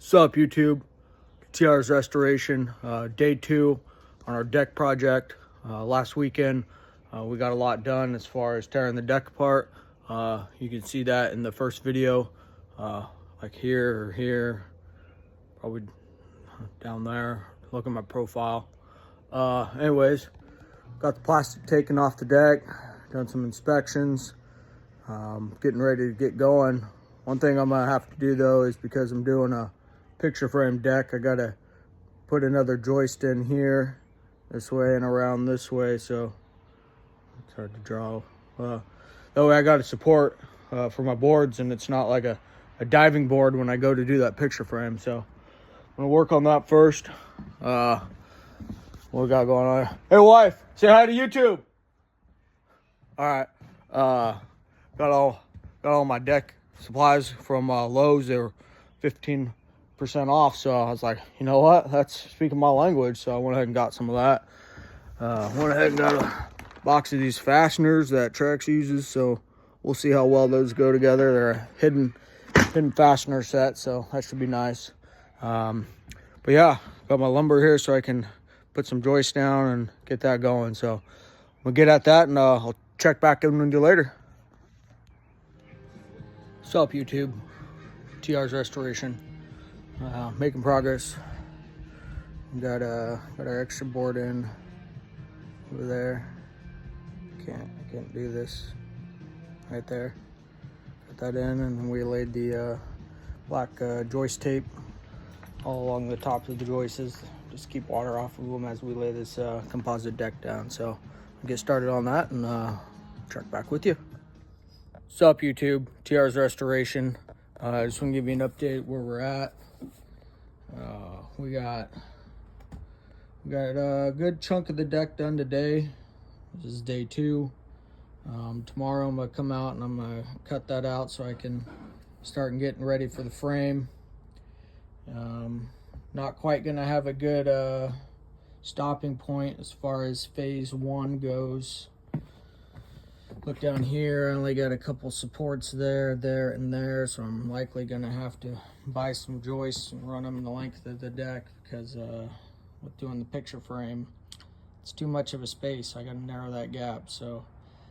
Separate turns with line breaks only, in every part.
Sup YouTube, TR's restoration, day 2 on our deck project. Last weekend we got a lot done as far as tearing the deck apart. You can see that in the first video, like here or here, probably down there. Look at my profile. Anyways, got the plastic taken off the deck, done some inspections, getting ready to get going. One thing I'm gonna have to do though is, because I'm doing a picture frame deck, I gotta put another joist in here this way and around this way, so it's hard to draw. That way I got a support for my boards, and it's not like a diving board when I go to do that picture frame. So I'm gonna work on that first. What we got going on? Hey wife, say hi to YouTube. All right, got all my deck supplies from Lowe's. They were 15% off, so I was like, you know what, that's speaking my language. So I went ahead and got some of that. Went ahead and got a box of these fasteners that Trex uses, so we'll see how well those go together. They're a hidden fastener set, so that should be nice. But yeah, got my lumber here so I can put some joists down and get that going. So we'll get at that, and I'll check back in with you later. What's up YouTube, TR's restoration, making progress. We got our extra board in over there. I can't do this right there. Got that in, and then we laid the black joist tape all along the tops of the joists, just keep water off of them as we lay this composite deck down. So I'll get started on that and check back with you. What's up YouTube, TR's restoration. I just want to give you an update where we're at. We got a good chunk of the deck done today. This is day 2. Tomorrow I'm gonna come out and I'm gonna cut that out so I can start getting ready for the frame. Not quite gonna have a good stopping point as far as phase 1 goes. Look down here, I only got a couple supports there, and there, so I'm likely gonna have to buy some joists and run them the length of the deck, because with doing the picture frame, it's too much of a space. I gotta narrow that gap, so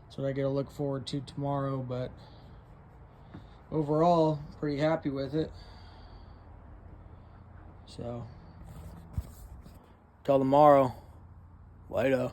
that's what I gotta look forward to tomorrow. But overall, pretty happy with it. So till tomorrow, later.